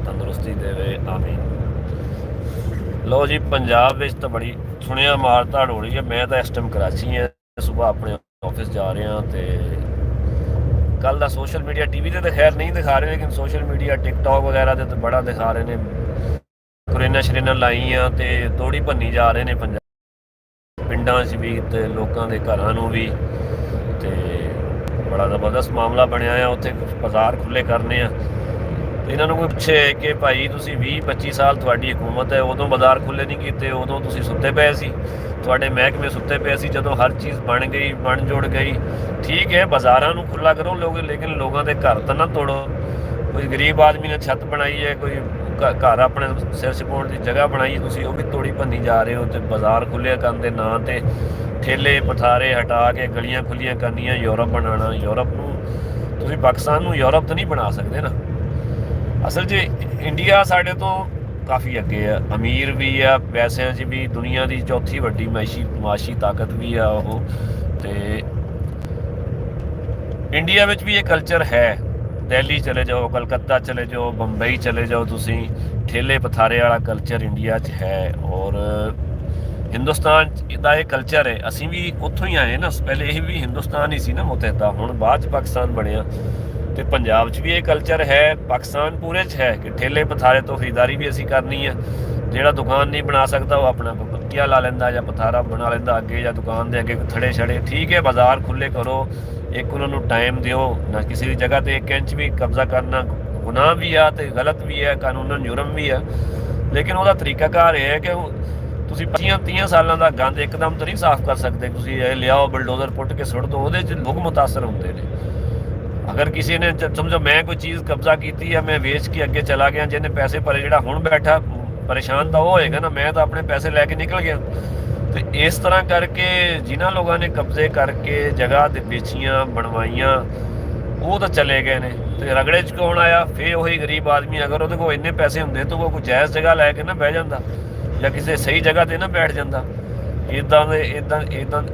ਤੰਦਰੁਸਤੀ ਦੇਵੇ, ਆਮੀਨ। ਲਓ ਜੀ, ਪੰਜਾਬ ਵਿੱਚ ਤਾਂ ਬੜੀ ਸੁਣਿਆ ਮਾਰ ਧਾੜ ਹੋ ਰਹੀ ਹੈ। ਮੈਂ ਤਾਂ ਇਸ ਟਾਈਮ ਕਰਾਚੀ ਹਾਂ, ਸੁਬਾਹ ਆਪਣੇ ਆਫਿਸ ਜਾ ਰਿਹਾ। ਤੇ ਕੱਲ ਦਾ ਸੋਸ਼ਲ ਮੀਡੀਆ ਟੀਵੀ ਤੇ ਤਾਂ ਖੈਰ ਨਹੀਂ ਦਿਖਾ ਰਹੇ, ਲੇਕਿਨ ਸੋਸ਼ਲ ਮੀਡੀਆ ਟਿਕਟੌਕ ਵਗੈਰਾ ਤੇ ਤਾਂ ਬੜਾ ਦਿਖਾ ਰਹੇ ਨੇ। ਕਰੇਨਾ ਸ਼ਰੇਨਾ ਲਾਈਆਂ ਤੇ ਤੋੜੀ ਭੰਨੀ ਜਾ ਰਹੇ ਨੇ ਪੰਜਾਬ ਪਿੰਡਾਂ 'ਚ ਵੀ ਤੇ ਲੋਕਾਂ ਦੇ ਘਰਾਂ ਨੂੰ ਵੀ। ਤੇ ਬੜਾ ਜ਼ਬਰਦਸਤ ਮਾਮਲਾ ਬਣਿਆ ਆ। ਉੱਥੇ ਬਾਜ਼ਾਰ ਖੁੱਲ੍ਹੇ ਕਰਨੇ ਆ। ਇਹਨਾਂ ਨੂੰ ਕੋਈ ਪੁੱਛੇ ਕਿ ਭਾਈ ਤੁਸੀਂ 20-25 ਸਾਲ ਤੁਹਾਡੀ ਹਕੂਮਤ ਹੈ, ਉਦੋਂ ਬਾਜ਼ਾਰ ਖੁੱਲ੍ਹੇ ਨਹੀਂ ਕੀਤੇ, ਉਦੋਂ ਤੁਸੀਂ ਸੁੱਤੇ ਪਏ ਸੀ, ਤੁਹਾਡੇ ਮਹਿਕਮੇ ਸੁੱਤੇ ਪਏ ਸੀ। ਜਦੋਂ ਹਰ ਚੀਜ਼ ਬਣ ਗਈ, ਬਣ ਜੁੜ ਗਈ, ਠੀਕ ਹੈ ਬਾਜ਼ਾਰਾਂ ਨੂੰ ਖੁੱਲ੍ਹਾ ਕਰੋ ਲੋਕ, ਲੇਕਿਨ ਲੋਕਾਂ ਦੇ ਘਰ ਤਾਂ ਨਾ ਤੋੜੋ। ਕੋਈ ਗਰੀਬ ਆਦਮੀ ਨੇ ਛੱਤ ਬਣਾਈ ਹੈ, ਕੋਈ ਘਰ ਆਪਣੇ ਸਿਰ ਛਪਾਉਣ ਦੀ ਜਗ੍ਹਾ ਬਣਾਈ, ਤੁਸੀਂ ਉਹ ਵੀ ਤੋੜੀ ਭੰਨੀ ਜਾ ਰਹੇ ਹੋ। ਤੇ ਬਾਜ਼ਾਰ ਖੁੱਲ੍ਹੇ ਕਰਨ ਦੇ ਨਾਂ 'ਤੇ ਠੇਲੇ ਪਥਾਰੇ ਹਟਾ ਕੇ ਗਲੀਆਂ ਖੁੱਲ੍ਹੀਆਂ ਕਰਨੀਆਂ, ਯੂਰਪ ਬਣਾਉਣਾ। ਯੂਰਪ ਨੂੰ ਤੁਸੀਂ ਪਾਕਿਸਤਾਨ ਨੂੰ ਯੂਰਪ ਤਾਂ ਨਹੀਂ ਬਣਾ ਸਕਦੇ ਨਾ। ਅਸਲ 'ਚ ਇੰਡੀਆ ਸਾਡੇ ਤੋਂ ਕਾਫੀ ਅੱਗੇ ਆ, ਅਮੀਰ ਵੀ ਆ ਪੈਸਿਆਂ 'ਚ ਵੀ, ਦੁਨੀਆ ਦੀ ਚੌਥੀ ਵੱਡੀ ਮਾਸ਼ੀ ਤਾਕਤ ਵੀ ਆ ਉਹ। ਤੇ ਇੰਡੀਆ ਵਿੱਚ ਵੀ ਇਹ ਕਲਚਰ ਹੈ। ਦਿੱਲੀ ਚਲੇ ਜਾਓ, ਕਲਕੱਤਾ ਚਲੇ ਜਾਓ, ਬੰਬਈ ਚਲੇ ਜਾਓ, ਤੁਸੀਂ ਠੇਲੇ ਪਥਾਰੇ ਵਾਲਾ ਕਲਚਰ ਇੰਡੀਆ 'ਚ ਹੈ। ਔਰ ਹਿੰਦੁਸਤਾਨ ਦਾ ਇਹ ਕਲਚਰ ਹੈ। ਅਸੀਂ ਵੀ ਉੱਥੋਂ ਹੀ ਆਏ ਨਾ, ਪਹਿਲੇ ਇਹ ਵੀ ਹਿੰਦੁਸਤਾਨ ਹੀ ਸੀ ਨਾ ਮੁਤਹਿਦਾ, ਹੁਣ ਬਾਅਦ 'ਚ ਪਾਕਿਸਤਾਨ ਬਣਿਆ। ਤੇ ਪੰਜਾਬ 'ਚ ਵੀ ਇਹ ਕਲਚਰ ਹੈ, ਪਾਕਿਸਤਾਨ ਪੂਰੇ 'ਚ ਹੈ ਕਿ ਠੇਲੇ ਪਥਾਰੇ ਤੋਂ ਖਰੀਦਦਾਰੀ ਵੀ ਅਸੀਂ ਕਰਨੀ ਹੈ। ਜਿਹੜਾ ਦੁਕਾਨ ਨਹੀਂ ਬਣਾ ਸਕਦਾ ਉਹ ਆਪਣਾ ਪੱਕੀਆ ਲਾ ਲੈਂਦਾ ਜਾਂ ਪਥਾਰਾ ਬਣਾ ਲੈਂਦਾ ਅੱਗੇ, ਜਾਂ ਦੁਕਾਨ ਦੇ ਅੱਗੇ ਥੜੇ ਛੜੇ। ਠੀਕ ਹੈ ਬਾਜ਼ਾਰ ਖੁੱਲ੍ਹੇ ਕਰੋ, ਇੱਕ ਉਹਨਾਂ ਨੂੰ ਟਾਈਮ ਦਿਓ ਨਾ। ਕਿਸੇ ਦੀ ਜਗ੍ਹਾ 'ਤੇ 1 ਇੰਚ ਵੀ ਕਬਜ਼ਾ ਕਰਨਾ ਗੁਨਾਹ ਵੀ ਆ ਤੇ ਗਲਤ ਵੀ ਹੈ, ਕਾਨੂੰਨ ਜੁਰਮ ਵੀ ਆ। ਲੇਕਿਨ ਉਹਦਾ ਤਰੀਕਾਕਾਰ ਇਹ ਹੈ ਕਿ ਤੁਸੀਂ 25-30 ਸਾਲਾਂ ਦਾ ਗੰਦ ਇੱਕਦਮ ਤਾਂ ਨਹੀਂ ਸਾਫ਼ ਕਰ ਸਕਦੇ। ਤੁਸੀਂ ਇਹ ਲਿਆਓ ਬਲਡੋਜ਼ਰ ਪੁੱਟ ਕੇ ਸੁੱਟ ਦਿਓ, ਉਹਦੇ 'ਚ ਲੋਕ ਮੁਤਾਸਰ ਹੁੰਦੇ ਨੇ। ਅਗਰ ਕਿਸੇ ਨੇ ਸਮਝੋ ਮੈਂ ਕੋਈ ਚੀਜ਼ ਕਬਜ਼ਾ ਕੀਤੀ ਹੈ, ਮੈਂ ਵੇਚ ਕੇ ਅੱਗੇ ਚਲਾ ਗਿਆ, ਜਿਹਨੇ ਪੈਸੇ ਭਰੇ, ਜਿਹੜਾ ਹੁਣ ਬੈਠਾ ਪਰੇਸ਼ਾਨ ਤਾਂ ਉਹ ਹੋਏਗਾ ਨਾ, ਮੈਂ ਤਾਂ ਆਪਣੇ ਪੈਸੇ ਲੈ ਕੇ ਨਿਕਲ ਗਿਆ। ਤੇ ਇਸ ਤਰ੍ਹਾਂ ਕਰਕੇ ਜਿਨ੍ਹਾਂ ਲੋਕਾਂ ਨੇ ਕਬਜ਼ੇ ਕਰਕੇ ਜਗ੍ਹਾ ਦੇ ਵੇਚੀਆਂ ਬਣਵਾਈਆਂ, ਉਹ ਤਾਂ ਚਲੇ ਗਏ ਨੇ। ਤੇ ਰਗੜੇ 'ਚ ਕੌਣ ਆਇਆ? ਫਿਰ ਉਹੀ ਗਰੀਬ ਆਦਮੀ। ਅਗਰ ਉਹਦੇ ਕੋਲ ਇੰਨੇ ਪੈਸੇ ਹੁੰਦੇ ਤਾਂ ਉਹ ਕੋਈ ਜਾਇਜ਼ ਜਗ੍ਹਾ ਲੈ ਕੇ ਨਾ ਬਹਿ ਜਾਂਦਾ, ਜਾਂ ਕਿਸੇ ਸਹੀ ਜਗ੍ਹਾ 'ਤੇ ਨਾ ਬੈਠ ਜਾਂਦਾ। ਇੱਦਾਂ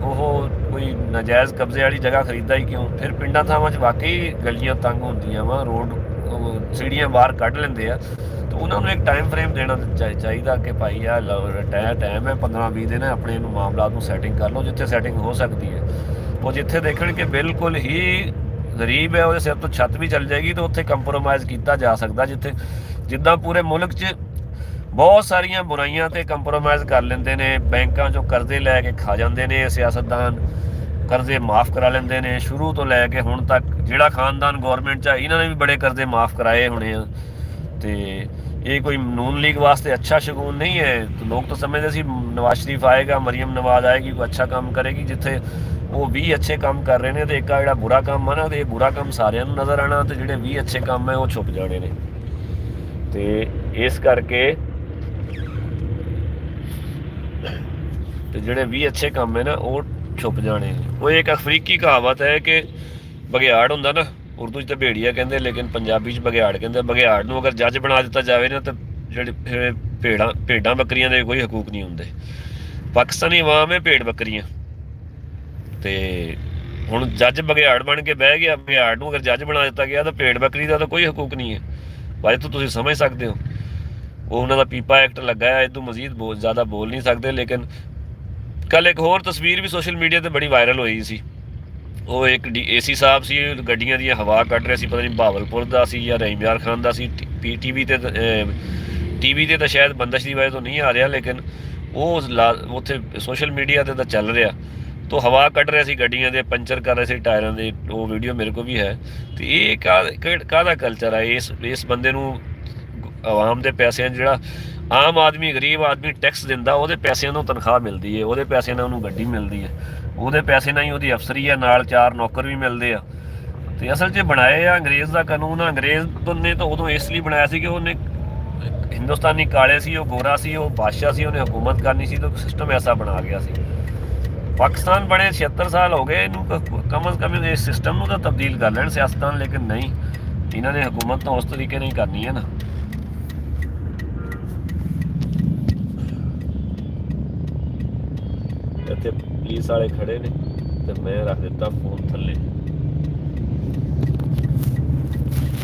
ਉਹ ਕੋਈ ਨਾਜਾਇਜ਼ ਕਬਜ਼ੇ ਵਾਲੀ ਜਗ੍ਹਾ ਖਰੀਦਦਾ ਹੀ ਕਿਉਂ? ਫਿਰ ਪਿੰਡਾਂ ਥਾਵਾਂ 'ਚ ਵਾਕਈ ਗਲੀਆਂ ਤੰਗ ਹੁੰਦੀਆਂ ਵਾ, ਰੋਡ ਸੀੜੀਆਂ ਬਾਹਰ ਕੱਢ ਲੈਂਦੇ ਆ। ਤੇ ਉਹਨਾਂ ਨੂੰ ਇੱਕ ਟਾਈਮ ਫਰੇਮ ਦੇਣਾ ਚਾਹੀਦਾ ਕਿ ਭਾਈ ਆ ਟਾਈਮ ਹੈ 15-20 ਦਿਨ ਹੈ, ਆਪਣੇ ਨੂੰ ਮਾਮਲਾਤ ਨੂੰ ਸੈਟਿੰਗ ਕਰ ਲਓ ਜਿੱਥੇ ਸੈਟਿੰਗ ਹੋ ਸਕਦੀ ਹੈ। ਉਹ ਜਿੱਥੇ ਦੇਖਣ ਕਿ ਬਿਲਕੁਲ ਹੀ ਗਰੀਬ ਹੈ, ਉਹਦੇ ਸਿਰ ਤੋਂ ਛੱਤ ਵੀ ਚੱਲ ਜਾਏਗੀ, ਤਾਂ ਉੱਥੇ ਕੰਪਰੋਮਾਈਜ਼ ਕੀਤਾ ਜਾ ਸਕਦਾ। ਜਿੱਦਾਂ ਪੂਰੇ ਮੁਲਕ 'ਚ ਬਹੁਤ ਸਾਰੀਆਂ ਬੁਰਾਈਆਂ 'ਤੇ ਕੰਪਰੋਮਾਈਜ਼ ਕਰ ਲੈਂਦੇ ਨੇ। ਬੈਂਕਾਂ 'ਚੋਂ ਕਰਜ਼ੇ ਲੈ ਕੇ ਖਾ ਜਾਂਦੇ ਨੇ ਸਿਆਸਤਦਾਨ, ਕਰਜ਼ੇ ਮਾਫ ਕਰਾ ਲੈਂਦੇ ਨੇ। ਸ਼ੁਰੂ ਤੋਂ ਲੈ ਕੇ ਹੁਣ ਤੱਕ ਜਿਹੜਾ ਖਾਨਦਾਨ ਗੌਰਮੈਂਟ 'ਚ ਆ, ਇਹਨਾਂ ਨੇ ਵੀ ਬੜੇ ਕਰਜ਼ੇ ਮਾਫ ਕਰਾਏ ਹੋਣੇ ਆ। ਤੇ ਇਹ ਕੋਈ ਨੂਨ ਲੀਗ ਵਾਸਤੇ ਅੱਛਾ ਸ਼ਗੂਨ ਨਹੀਂ ਹੈ। ਲੋਕ ਤਾਂ ਸਮਝਦੇ ਸੀ ਨਵਾਜ਼ ਸ਼ਰੀਫ ਆਏਗਾ, ਮਰੀਮ ਨਵਾਜ਼ ਆਏਗੀ, ਕੋਈ ਅੱਛਾ ਕੰਮ ਕਰੇਗੀ। ਜਿੱਥੇ ਉਹ 20 ਅੱਛੇ ਕੰਮ ਕਰ ਰਹੇ ਨੇ ਤੇ ਇੱਕ ਆ ਜਿਹੜਾ ਬੁਰਾ ਕੰਮ ਆ ਨਾ, ਤੇ ਇਹ ਬੁਰਾ ਕੰਮ ਸਾਰਿਆਂ ਨੂੰ ਨਜ਼ਰ ਆਉਣਾ, ਤੇ ਜਿਹੜੇ 20 ਅੱਛੇ ਕੰਮ ਹੈ ਉਹ ਛੁਪ ਜਾਣੇ ਨੇ। ਤੇ ਇਸ ਕਰਕੇ ਤੇ ਜਿਹੜੇ 20 ਅੱਛੇ ਕੰਮ ਹੈ ਨਾ ਉਹ ਛੁਪ ਜਾਣੇ। ਉਹ ਇੱਕ ਅਫਰੀਕੀ ਕਹਾਵਤ ਹੈ ਕਿ ਬਘਿਆੜ ਹੁੰਦਾ ਨਾ, ਉਰਦੂ 'ਚ ਤਾਂ ਭੇੜੀਆ ਕਹਿੰਦੇ, ਲੇਕਿਨ ਪੰਜਾਬੀ 'ਚ ਬਘਿਆੜ ਕਹਿੰਦੇ। ਬਘਿਆੜ ਨੂੰ ਅਗਰ ਜੱਜ ਬਣਾ ਦਿੱਤਾ ਜਾਵੇ ਨਾ, ਤਾਂ ਜਿਹੜੇ ਭੇਡਾਂ ਬੱਕਰੀਆਂ ਦੇ ਕੋਈ ਹਕੂਕ ਨਹੀਂ ਹੁੰਦੇ। ਪਾਕਿਸਤਾਨੀ ਅਵਾਮ ਹੈ ਭੇਡ ਬੱਕਰੀਆਂ। ਤੇ ਹੁਣ ਜੱਜ ਬਘਿਆੜ ਬਣ ਕੇ ਬਹਿ ਗਿਆ, ਬਘਿਆੜ ਨੂੰ ਅਗਰ ਜੱਜ ਬਣਾ ਦਿੱਤਾ ਗਿਆ ਤਾਂ ਭੇਡ ਬੱਕਰੀ ਦਾ ਤਾਂ ਕੋਈ ਹਕੂਕ ਨਹੀਂ ਹੈ। ਬਾਈ ਤੋਂ ਤੁਸੀਂ ਸਮਝ ਸਕਦੇ ਹੋ। ਉਹ ਉਹਨਾਂ ਦਾ ਪੀਪਾ ਐਕਟ ਲੱਗਾ ਹੈ, ਇਹ ਤੋਂ ਮਜ਼ੀਦ ਬਹੁਤ ਜ਼ਿਆਦਾ ਬੋਲ ਨਹੀਂ ਸਕਦੇ। ਲੇਕਿਨ ਕੱਲ ਇੱਕ ਹੋਰ ਤਸਵੀਰ ਵੀ ਸੋਸ਼ਲ ਮੀਡੀਆ 'ਤੇ ਬੜੀ ਵਾਇਰਲ ਹੋਈ ਸੀ। ਉਹ ਇੱਕ AC ਸਾਹਿਬ ਸੀ, ਗੱਡੀਆਂ ਦੀਆਂ ਹਵਾ ਕੱਢ ਰਿਹਾ ਸੀ, ਪਤਾ ਨਹੀਂ ਬਹਾਵਲਪੁਰ ਦਾ ਸੀ ਜਾਂ ਰਹੀਮ ਯਾਰ ਖਾਨ ਦਾ ਸੀ। ਟੀਵੀ 'ਤੇ ਤਾਂ ਸ਼ਾਇਦ ਬੰਦਸ਼ ਦੀ ਵਜ੍ਹਾ ਤੋਂ ਨਹੀਂ ਆ ਰਿਹਾ, ਲੇਕਿਨ ਉਹ ਉੱਥੇ ਸੋਸ਼ਲ ਮੀਡੀਆ 'ਤੇ ਤਾਂ ਚੱਲ ਰਿਹਾ। ਤੋ ਹਵਾ ਕੱਢ ਰਿਹਾ ਸੀ ਗੱਡੀਆਂ ਦੇ, ਪੰਚਰ ਕਰ ਰਹੇ ਸੀ ਟਾਇਰਾਂ ਦੇ। ਉਹ ਵੀਡੀਓ ਮੇਰੇ ਕੋਲ ਵੀ ਹੈ। ਤੇ ਇਹ ਕਾਹਦਾ ਕਲਚਰ ਹੈ? ਇਸ ਬੰਦੇ ਨੂੰ ਆਵਾਮ ਦੇ ਪੈਸਿਆਂ, ਜਿਹੜਾ ਆਮ ਆਦਮੀ ਗਰੀਬ ਆਦਮੀ ਟੈਕਸ ਦਿੰਦਾ, ਉਹਦੇ ਪੈਸਿਆਂ ਨੂੰ ਤਨਖਾਹ ਮਿਲਦੀ ਹੈ, ਉਹਦੇ ਪੈਸੇ ਨਾਲ ਉਹਨੂੰ ਗੱਡੀ ਮਿਲਦੀ ਹੈ, ਉਹਦੇ ਪੈਸੇ ਨਾਲ ਹੀ ਉਹਦੀ ਅਫਸਰੀ ਹੈ, ਨਾਲ 4 ਨੌਕਰ ਵੀ ਮਿਲਦੇ ਆ। ਤੇ ਅਸਲ 'ਚ ਬਣਾਏ ਆ ਅੰਗਰੇਜ਼ ਦਾ ਕਾਨੂੰਨ ਆ। ਅੰਗਰੇਜ਼ ਨੇ ਤਾਂ ਉਦੋਂ ਇਸ ਲਈ ਬਣਾਇਆ ਸੀ ਕਿ ਉਹਨੇ ਹਿੰਦੁਸਤਾਨੀ ਕਾਲੇ ਸੀ, ਉਹ ਗੋਰਾ ਸੀ, ਉਹ ਬਾਦਸ਼ਾਹ ਸੀ, ਉਹਨੇ ਹਕੂਮਤ ਕਰਨੀ ਸੀ, ਤਾਂ ਸਿਸਟਮ ਐਸਾ ਬਣਾ ਗਿਆ ਸੀ। ਪਾਕਿਸਤਾਨ ਬਣੇ 76 ਸਾਲ ਹੋ ਗਏ, ਇਹਨੂੰ ਕਮ ਅਜ਼ ਕਮ ਇਸ ਸਿਸਟਮ ਨੂੰ ਤਾਂ ਤਬਦੀਲ ਕਰ ਲੈਣ ਸਿਆਸਤਦਾਨ। ਲੇਕਿਨ ਨਹੀਂ, ਇਹਨਾਂ ਨੇ ਹਕੂਮਤ ਤਾਂ ਉਸ ਤਰੀਕੇ ਨਾਲ ਹੀ ਕਰਨੀ ਹੈ ਨਾ। ਇੱਥੇ ਪੁਲਿਸ ਵਾਲੇ ਖੜੇ ਨੇ ਤੇ ਮੈਂ ਰੱਖ ਦਿੱਤਾ ਫੋਨ ਥੱਲੇ।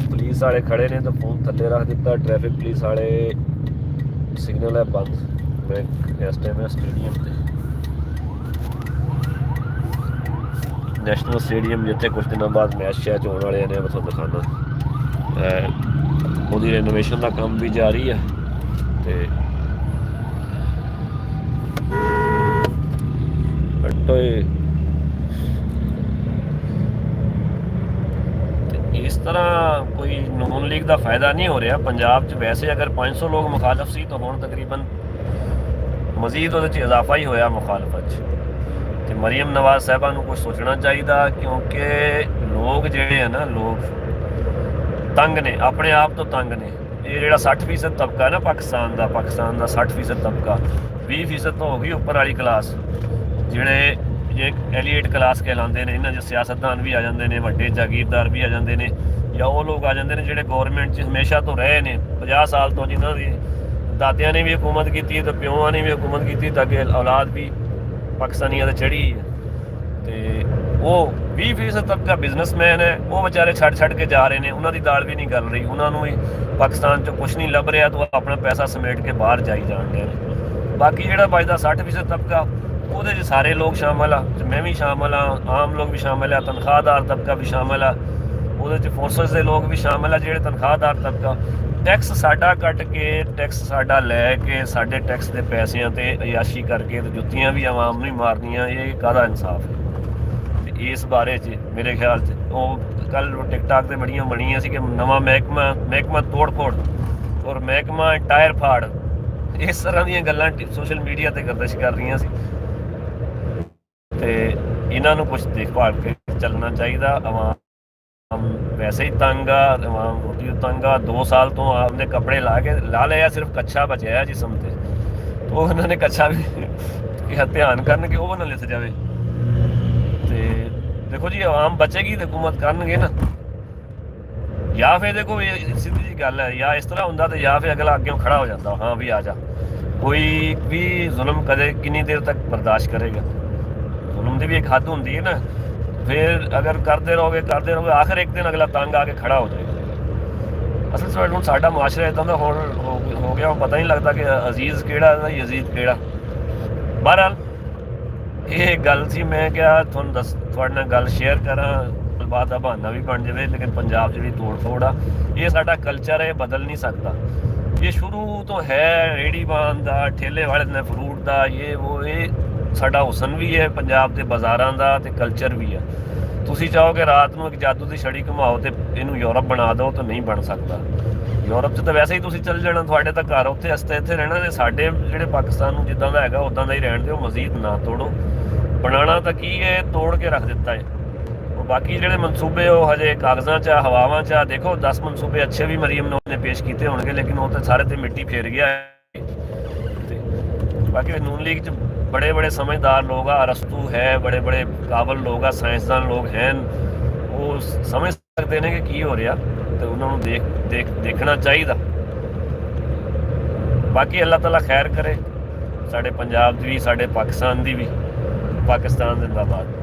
ਪੁਲਿਸ ਪੁਲਿਸ ਵਾਲੇ ਖੜੇ ਨੇ ਤਾਂ ਫੋਨ ਥੱਲੇ ਰੱਖ ਦਿੱਤਾ। ਟ੍ਰੈਫਿਕ ਪੁਲਿਸ ਵਾਲੇ, ਸਿਗਨਲ ਹੈ ਬੰਦ। ਮੈਂ ਇਸ ਟਾਈਮ ਹੈ ਸਟੇਡੀਅਮ ਤੇ, ਨੈਸ਼ਨਲ ਸਟੇਡੀਅਮ, ਜਿੱਥੇ ਕੁਝ ਦਿਨਾਂ ਬਾਅਦ ਮੈਚ ਸ਼ੈਚ ਹੋਣ ਵਾਲੇ ਨੇ। ਮੈਂ ਤੁਹਾਨੂੰ ਦਿਖਾਉਂਦਾ, ਉਹਦੀ ਰੈਨੋਵੇਸ਼ਨ ਦਾ ਕੰਮ ਵੀ ਜਾਰੀ ਹੈ। ਤੇ ਇਸ ਤਰ੍ਹਾਂ ਕੋਈ ਨੂਨ ਲੀਗ ਦਾ ਫਾਇਦਾ ਨਹੀਂ ਹੋ ਰਿਹਾ ਪੰਜਾਬ 'ਚ। ਵੈਸੇ ਅਗਰ 500 ਲੋਕ ਮੁਖਾਲਫ ਸੀ ਤਾਂ ਹੁਣ ਤਕਰੀਬਨ ਮਜ਼ੀਦ ਉਹਦੇ 'ਚ ਇਜ਼ਾਫਾ ਹੀ ਹੋਇਆ ਮੁਖਾਲਫਤ 'ਚ। ਤੇ ਮਰੀਮ ਨਵਾਜ਼ ਸਾਹਿਬਾ ਨੂੰ ਕੁਝ ਸੋਚਣਾ ਚਾਹੀਦਾ, ਕਿਉਂਕਿ ਲੋਕ ਜਿਹੜੇ ਆ ਨਾ, ਲੋਕ ਤੰਗ ਨੇ, ਆਪਣੇ ਆਪ ਤੋਂ ਤੰਗ ਨੇ। ਇਹ ਜਿਹੜਾ 60% ਤਬਕਾ ਨਾ ਪਾਕਿਸਤਾਨ ਦਾ 60% ਤਬਕਾ, 20% ਤੋਂ ਹੋ ਗਈ ਉੱਪਰ ਵਾਲੀ ਕਲਾਸ, ਜਿਹੜੇ ਜੇ ਐਲੀਟ ਕਲਾਸ ਕਹਿਲਾਉਂਦੇ ਨੇ। ਇਹਨਾਂ 'ਚ ਸਿਆਸਤਦਾਨ ਵੀ ਆ ਜਾਂਦੇ ਨੇ, ਵੱਡੇ ਜਾਗੀਰਦਾਰ ਵੀ ਆ ਜਾਂਦੇ ਨੇ, ਜਾਂ ਉਹ ਲੋਕ ਆ ਜਾਂਦੇ ਨੇ ਜਿਹੜੇ ਗੌਰਮੈਂਟ 'ਚ ਹਮੇਸ਼ਾ ਤੋਂ ਰਹੇ ਨੇ 50 ਸਾਲ ਤੋਂ, ਜਿਨ੍ਹਾਂ ਦੀ ਦਾਦਿਆਂ ਨੇ ਵੀ ਹਕੂਮਤ ਕੀਤੀ ਤੇ ਪਿਓਆਂ ਨੇ ਵੀ ਹਕੂਮਤ ਕੀਤੀ, ਤਾਂ ਕਿ ਔਲਾਦ ਵੀ ਪਾਕਿਸਤਾਨੀਆਂ 'ਤੇ ਚੜ੍ਹੀ ਹੈ। ਤੇ ਉਹ 20% ਤਬਕਾ ਬਿਜ਼ਨਸਮੈਨ ਹੈ, ਉਹ ਵਿਚਾਰੇ ਛੱਡ ਕੇ ਜਾ ਰਹੇ ਨੇ। ਉਹਨਾਂ ਦੀ ਦਾਲ ਵੀ ਨਹੀਂ ਗਲ ਰਹੀ, ਉਹਨਾਂ ਨੂੰ ਵੀ ਪਾਕਿਸਤਾਨ 'ਚ ਕੁਛ ਨਹੀਂ ਲੱਭ ਰਿਹਾ, ਤਾਂ ਉਹ ਆਪਣਾ ਪੈਸਾ ਸਮੇਟ ਕੇ ਬਾਹਰ ਜਾਈ ਜਾਣ ਰਹੇ ਨੇ। ਬਾਕੀ ਜਿਹੜਾ ਬਚਦਾ 60% ਤਬਕਾ, ਉਹਦੇ 'ਚ ਸਾਰੇ ਲੋਕ ਸ਼ਾਮਲ ਆ, ਮੈਂ ਵੀ ਸ਼ਾਮਲ ਹਾਂ, ਆਮ ਲੋਕ ਵੀ ਸ਼ਾਮਲ ਆ, ਤਨਖਾਹਦਾਰ ਤਬਕਾ ਵੀ ਸ਼ਾਮਲ ਆ, ਉਹਦੇ 'ਚ ਫੋਰਸਿਸ ਦੇ ਲੋਕ ਵੀ ਸ਼ਾਮਲ ਆ। ਜਿਹੜੇ ਤਨਖਾਹਦਾਰ ਤਬਕਾ, ਟੈਕਸ ਸਾਡਾ ਕੱਟ ਕੇ, ਟੈਕਸ ਸਾਡਾ ਲੈ ਕੇ, ਸਾਡੇ ਟੈਕਸ ਦੇ ਪੈਸਿਆਂ 'ਤੇ ਅਯਾਸ਼ੀ ਕਰਕੇ ਤੇ ਜੁੱਤੀਆਂ ਵੀ ਆਵਾਮ ਨੂੰ ਹੀ ਮਾਰਨੀਆਂ, ਇਹ ਕਾਹਦਾ ਇਨਸਾਫ ਹੈ? ਤੇ ਇਸ ਬਾਰੇ 'ਚ ਮੇਰੇ ਖਿਆਲ 'ਚ ਉਹ ਕੱਲ੍ਹ ਟਿਕਟਾਕ 'ਤੇ ਬੜੀਆਂ ਬਣੀਆਂ ਸੀ ਕਿ ਨਵਾਂ ਮਹਿਕਮਾ ਤੋੜ ਫੋੜ ਔਰ ਮਹਿਕਮਾ ਟਾਇਰ ਫਾੜ, ਇਸ ਤਰ੍ਹਾਂ ਦੀਆਂ ਗੱਲਾਂ ਸੋਸ਼ਲ ਮੀਡੀਆ 'ਤੇ ਗਰਦਿਸ਼ ਕਰ ਰਹੀਆਂ ਸੀ। ਤੇ ਇਹਨਾਂ ਨੂੰ ਕੁਛ ਦੇਖਭਾਲ ਕੇ ਚੱਲਣਾ ਚਾਹੀਦਾ। ਆਵਾਮ ਵੈਸੇ ਹੀ ਤੰਗ ਆ, ਆਵਾਮ ਰੋਟੀ ਤੋਂ ਤੰਗ ਆ। 2 ਸਾਲ ਤੋਂ ਆਪਦੇ ਕੱਪੜੇ ਲਾ ਲਿਆ, ਸਿਰਫ ਕੱਛਾ ਬਚਿਆ ਜਿਸਮ ਤੇ, ਉਹ ਉਹਨਾਂ ਨੇ ਕੱਛਾ ਵੀ ਕਿਹਾ ਧਿਆਨ ਕਰਨ ਕਿ ਉਹ ਨਾ ਲਿਥ ਜਾਵੇ। ਤੇ ਦੇਖੋ ਜੀ, ਆਵਾਮ ਬਚੇਗੀ ਤੇ ਹਕੂਮਤ ਕਰਨਗੇ ਨਾ। ਜਾਂ ਫਿਰ ਦੇਖੋ ਇਹ ਸਿੱਧੀ ਜਿਹੀ ਗੱਲ ਹੈ, ਜਾਂ ਇਸ ਤਰ੍ਹਾਂ ਹੁੰਦਾ ਤੇ ਜਾਂ ਫਿਰ ਅਗਲਾ ਅੱਗੇ ਖੜਾ ਹੋ ਜਾਂਦਾ, ਹਾਂ ਵੀ ਆ ਜਾ। ਕੋਈ ਵੀ ਜ਼ੁਲਮ ਕਦੇ ਕਿੰਨੀ ਦੇਰ ਤੱਕ ਬਰਦਾਸ਼ਤ ਕਰੇਗਾ? ਜ਼ੁਲਮ ਦੀ ਵੀ ਇੱਕ ਹੱਦ ਹੁੰਦੀ ਹੈ ਨਾ। ਫਿਰ ਅਗਰ ਕਰਦੇ ਰਹੋਗੇ ਆਖਰ ਇੱਕ ਦਿਨ ਅਗਲਾ ਤੰਗ ਆ ਕੇ ਖੜਾ ਹੋ ਜਾਏਗਾ। ਅਸਲ 'ਚ ਹੁਣ ਸਾਡਾ ਮੁਆਸ਼ਰਾ ਇੱਦਾਂ ਦਾ ਹੋ ਗਿਆ, ਪਤਾ ਨਹੀਂ ਲੱਗਦਾ ਕਿ ਅਜ਼ੀਜ਼ ਕਿਹੜਾ ਤੇ ਯਜ਼ੀਦ ਕਿਹੜਾ। ਬਹਰਹਾਲ ਇਹ ਗੱਲ ਸੀ, ਮੈਂ ਕਿਹਾ ਤੁਹਾਡੇ ਨਾਲ ਗੱਲ ਸ਼ੇਅਰ ਕਰਾਂ, ਬਾਤ ਦਾ ਬਹਾਨਾ ਵੀ ਬਣ ਜਾਵੇ। ਲੇਕਿਨ ਪੰਜਾਬ 'ਚ ਵੀ ਤੋੜ ਫੋੜ ਆ, ਇਹ ਸਾਡਾ ਕਲਚਰ ਹੈ, ਇਹ ਬਦਲ ਨਹੀਂ ਸਕਦਾ। ਇਹ ਸ਼ੁਰੂ ਤੋਂ ਹੈ, ਰੇਹੜੀ ਬਾਨ ਦਾ, ਠੇਲੇ ਵਾਲੇ ਨੇ ਫਰੂਟ ਦਾ, ਇਹ ਸਾਡਾ ਹੁਸਨ ਵੀ ਹੈ ਪੰਜਾਬ ਦੇ ਬਾਜ਼ਾਰਾਂ ਦਾ, ਤੇ ਕਲਚਰ ਵੀ ਹੈ। ਤੁਸੀਂ ਚਾਹੋਗੇ ਰਾਤ ਨੂੰ ਇੱਕ ਜਾਦੂ ਦੀ ਛੜੀ ਘੁਮਾਓ ਤੇ ਇਹਨੂੰ ਯੂਰਪ ਬਣਾ ਦਿਓ, ਤਾਂ ਨਹੀਂ ਬਣ ਸਕਦਾ। ਯੂਰਪ 'ਚ ਤਾਂ ਵੈਸੇ ਹੀ ਤੁਸੀਂ ਚੱਲ ਜਾਣਾ, ਤੁਹਾਡੇ ਤਾਂ ਘਰ ਉੱਥੇ ਇੱਥੇ ਰਹਿਣਾ। ਤੇ ਸਾਡੇ ਜਿਹੜੇ ਪਾਕਿਸਤਾਨ ਨੂੰ ਜਿੱਦਾਂ ਦਾ ਹੈਗਾ ਉੱਦਾਂ ਦਾ ਹੀ ਰਹਿਣ ਦਿਓ, ਮਜ਼ੀਦ ਨਾ ਤੋੜੋ। ਬਣਾਉਣਾ ਤਾਂ ਕੀ ਹੈ, ਤੋੜ ਕੇ ਰੱਖ ਦਿੱਤਾ ਹੈ। ਉਹ ਬਾਕੀ ਜਿਹੜੇ ਮਨਸੂਬੇ ਉਹ ਹਜੇ ਕਾਗਜ਼ਾਂ 'ਚ, ਹਵਾਵਾਂ 'ਚ। ਦੇਖੋ 10 ਮਨਸੂਬੇ ਅੱਛੇ ਵੀ ਮਰੀਮ ਨੇ ਉਹਨੇ ਪੇਸ਼ ਕੀਤੇ ਹੋਣਗੇ, ਲੇਕਿਨ ਉਹ ਤਾਂ ਸਾਰੇ ਤੇ ਮਿੱਟੀ ਫੇਰ ਗਿਆ ਹੈ। ਤੇ ਬਾਕੀ ਨੂਨ ਲੀਗ 'ਚ बड़े समझदार लोग आ, अरस्तू है, बड़े काबल लोग आ, साइंसदान लोग हैं, वो समझ सकते हैं कि की हो रहा, तो उन्होंने देखना चाहिए। बाकी अल्लाह ताला खैर करे, साढ़े पंजाब की भी, साढ़े पाकिस्तान की भी। पाकिस्तान जिंदाबाद।